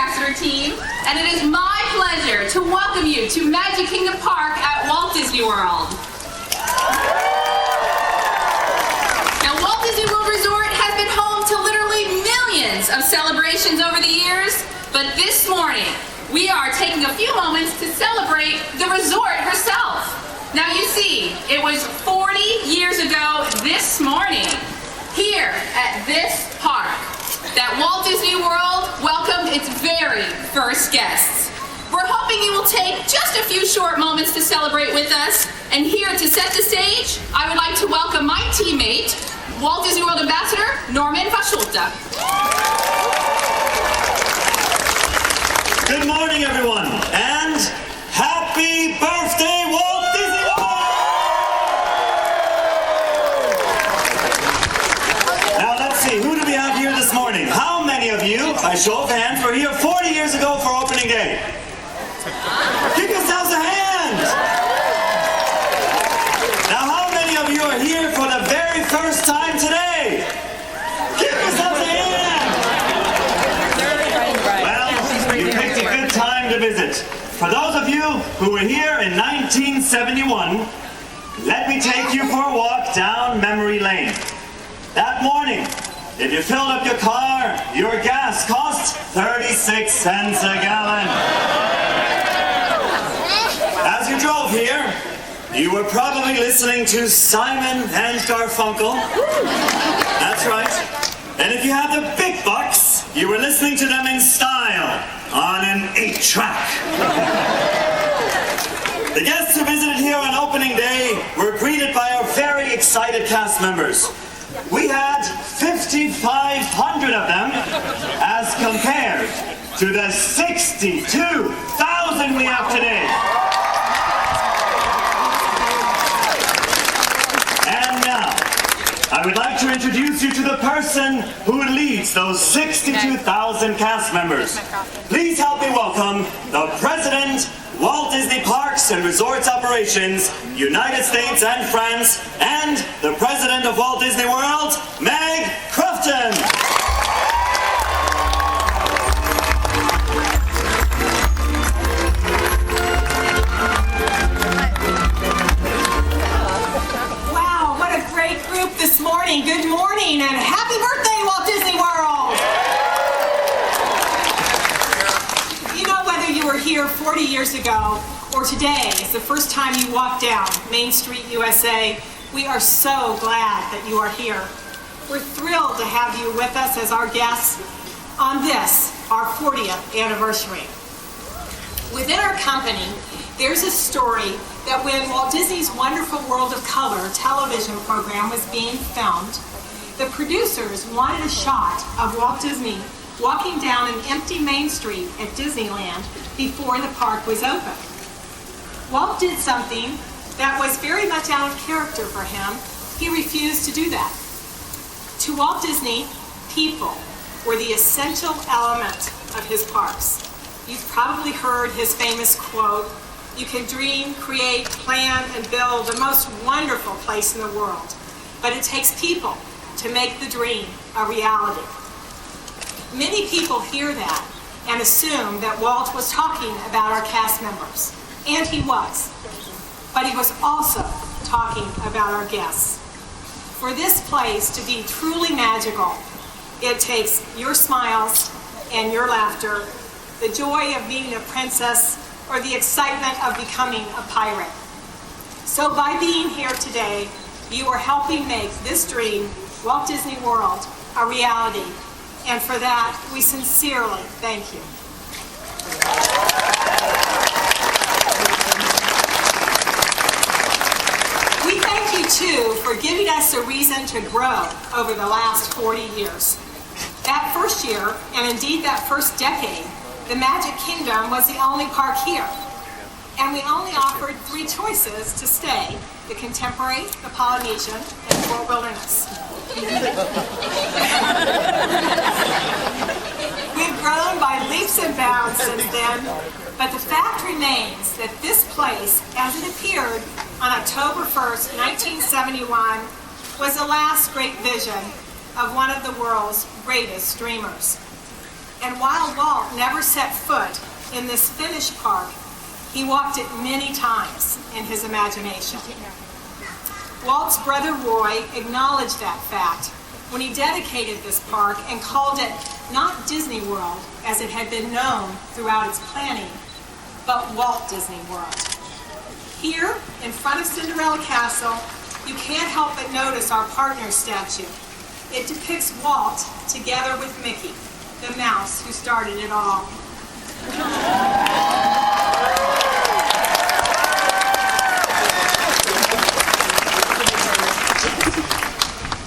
Ambassador team, and it is my pleasure to welcome you to Magic Kingdom Park at Walt Disney World. Now, Walt Disney World Resort has been home to literally millions of celebrations over the years, but this morning, we are taking a few moments to celebrate the resort herself. Now, you see, it was 40 years ago this morning, here at this park, that Walt Disney World welcomed its very first guests. We're hoping you will take just a few short moments to celebrate with us. And here to set the stage, I would like to welcome my teammate, Walt Disney World Ambassador Norman Vossschulte. Good morning, everyone, and happy birthday, Walt Disney World! Now, let's see, who do we have here this morning? How many of you, by show of hands, were here 40 years ago for opening day? Give yourselves a hand! Now, how many of you are here for the very first time today? Give yourselves a hand! Well, you picked a good time to visit. For those of you who were here in 1971, let me take you for a walk down memory lane. That morning, if you filled up your car, your gas cost 36 cents a gallon. As you drove here, you were probably listening to Simon and Garfunkel. That's right. And if you had the big bucks, you were listening to them in style on an 8-track. The guests who visited here on opening day were greeted by our very excited cast members. We had 5,500 of them as compared to the 62,000 we have today. And now, I would like to introduce you to the person who leads those 62,000 cast members. Please help me welcome the President, Walt Disney Parks and Resorts Operations, United States and France, and the President of Walt Disney World, Meg Crofton. Wow, what a great group this morning. Good morning and happy birthday, Walt Disney World. You were here 40 years ago, or today is the first time you walked down Main Street, USA, we are so glad that you are here. We're thrilled to have you with us as our guests on this, our 40th anniversary. Within our company, there's a story that when Walt Disney's Wonderful World of Color television program was being filmed, the producers wanted a shot of Walt Disney walking down an empty Main Street at Disneyland before the park was open. Walt did something that was very much out of character for him. He refused to do that. To Walt Disney, people were the essential element of his parks. You've probably heard his famous quote, "You can dream, create, plan, and build the most wonderful place in the world, but it takes people to make the dream a reality." Many people hear that and assume that Walt was talking about our cast members, and he was. But he was also talking about our guests. For this place to be truly magical, it takes your smiles and your laughter, the joy of being a princess, or the excitement of becoming a pirate. So by being here today, you are helping make this dream, Walt Disney World, a reality. And for that, we sincerely thank you. We thank you, too, for giving us a reason to grow over the last 40 years. That first year, and indeed that first decade, the Magic Kingdom was the only park here. And we only offered 3 choices to stay: the Contemporary, the Polynesian, and Fort Wilderness. We've grown by leaps and bounds since then, but the fact remains that this place, as it appeared on October 1st, 1971, was the last great vision of one of the world's greatest dreamers. And while Walt never set foot in this finished park, he walked it many times in his imagination. Walt's brother Roy acknowledged that fact when he dedicated this park and called it not Disney World, as it had been known throughout its planning, but Walt Disney World. Here, in front of Cinderella Castle, you can't help but notice our partner statue. It depicts Walt together with Mickey, the mouse who started it all.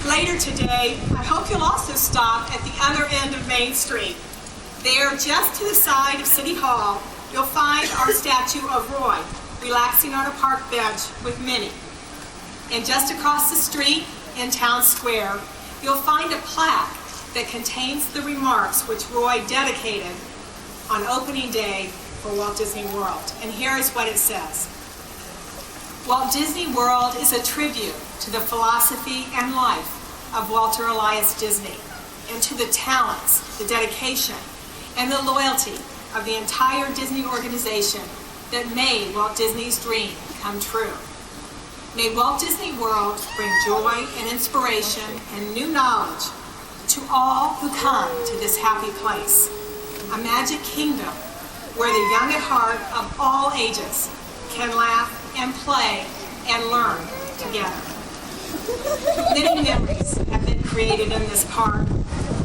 Later today, I hope you'll also stop at the other end of Main Street. There, just to the side of City Hall, you'll find our statue of Roy, relaxing on a park bench with Minnie. And just across the street, in Town Square, you'll find a plaque that contains the remarks which Roy dedicated on opening day for Walt Disney World. And here is what it says. Walt Disney World is a tribute to the philosophy and life of Walter Elias Disney, and to the talents, the dedication, and the loyalty of the entire Disney organization that made Walt Disney's dream come true. May Walt Disney World bring joy and inspiration and new knowledge to all who come to this happy place, a magic kingdom where the young at heart of all ages can laugh and play and learn together. Many memories have been created in this park.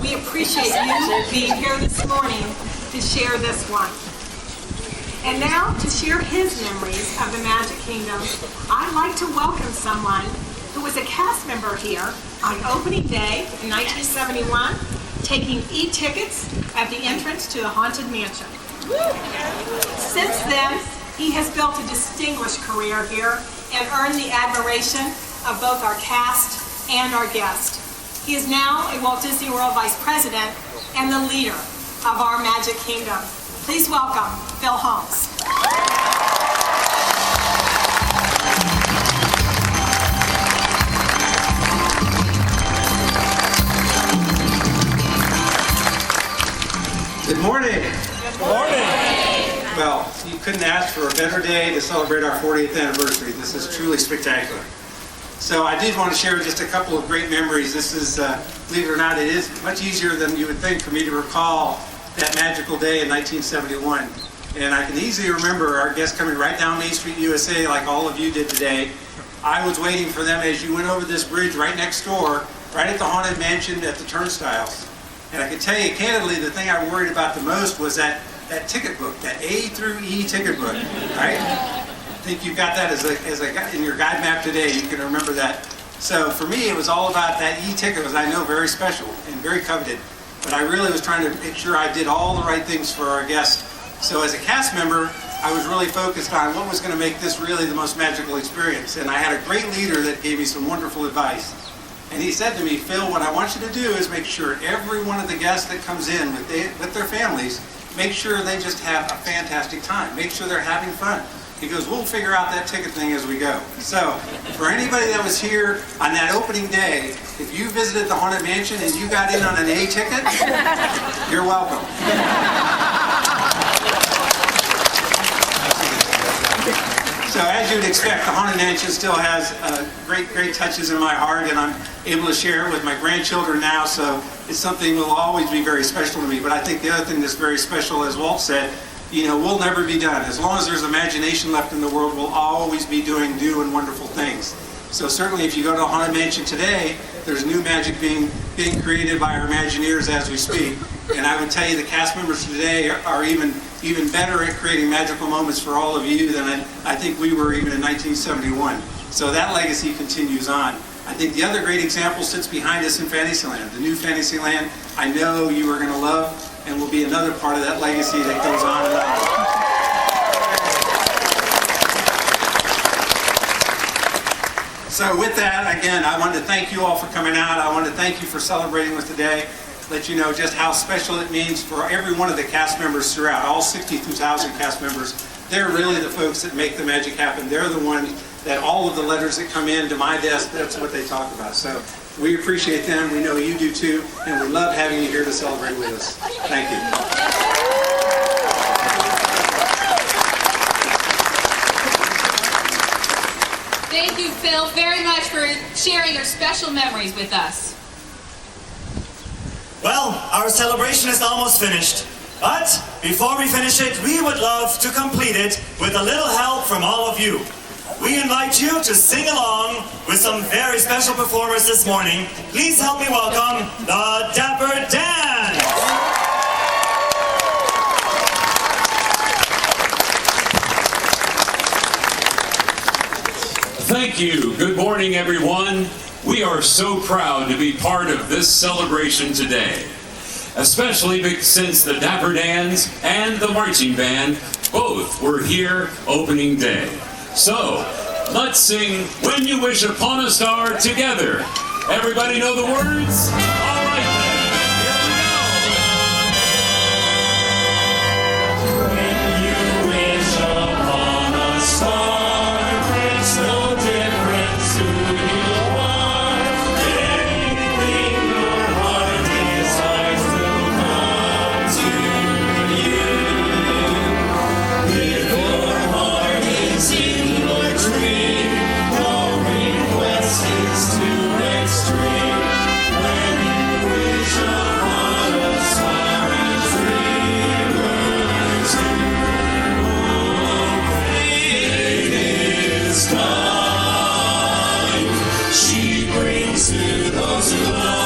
We appreciate you being here this morning to share this one. And now, to share his memories of the Magic Kingdom, I'd like to welcome someone who was a cast member here on opening day in 1971, taking e-tickets at the entrance to the Haunted Mansion. Since then, he has built a distinguished career here and earned the admiration of both our cast and our guests. He is now a Walt Disney World Vice President and the leader of our Magic Kingdom. Please welcome Phil Holmes. Good morning. Good morning. Well, you couldn't ask for a better day to celebrate our 40th anniversary. This is truly spectacular. So I did want to share just a couple of great memories. This is, believe it or not, it is much easier than you would think for me to recall that magical day in 1971. And I can easily remember our guests coming right down Main Street, USA, like all of you did today. I was waiting for them as you went over this bridge right next door, right at the Haunted Mansion at the turnstiles. And I can tell you, candidly, the thing I worried about the most was that ticket book, that A through E ticket book, right? I think you got that in your guide map today. You can remember that. So for me, it was all about that e-ticket, was I know very special and very coveted. But I really was trying to make sure I did all the right things for our guests. So as a cast member, I was really focused on what was going to make this really the most magical experience. And I had a great leader that gave me some wonderful advice. And he said to me, Phil, what I want you to do is make sure every one of the guests that comes in with their families, make sure they just have a fantastic time. Make sure they're having fun. He goes, we'll figure out that ticket thing as we go. So, for anybody that was here on that opening day, if you visited the Haunted Mansion and you got in on an A ticket, you're welcome. So, as you'd expect, the Haunted Mansion still has great touches in my heart, and I'm able to share it with my grandchildren now, so it's something that will always be very special to me. But I think the other thing that's very special, as Walt said, we'll never be done. As long as there's imagination left in the world, we'll always be doing new and wonderful things. So certainly if you go to the Haunted Mansion today, there's new magic being created by our Imagineers as we speak. And I would tell you the cast members today are even better at creating magical moments for all of you than I think we were even in 1971. So that legacy continues on. I think the other great example sits behind us in Fantasyland. The new Fantasyland, I know you are going to love, and will be another part of that legacy that goes on and on. So with that, again, I wanted to thank you all for coming out. I want to thank you for celebrating with today. Let you know just how special it means for every one of the cast members throughout, all 62,000 cast members. They're really the folks that make the magic happen. They're the ones that all of the letters that come in to my desk, that's what they talk about. So We appreciate them. We know you do too. And we love having you here to celebrate with us. Thank you. Thank you, Phil, very much for sharing your special memories with us. Well, our celebration is almost finished. But before we finish it, we would love to complete it with a little help from all of you. We invite you to sing along with some very special performers this morning. Please help me welcome the Dapper Dans. Thank you. Good morning, everyone. We are so proud to be part of this celebration today, especially since the Dapper Dans and the marching band both were here opening day. So, let's sing When You Wish Upon a Star together. Everybody know the words? All right then, here we go. When you wish upon a star, makes no difference who you are. Anything your heart desires will come to you. If your heart is in your dream, no request is too extreme. When you wish upon a star and dreamers do, it is time she brings to those who love.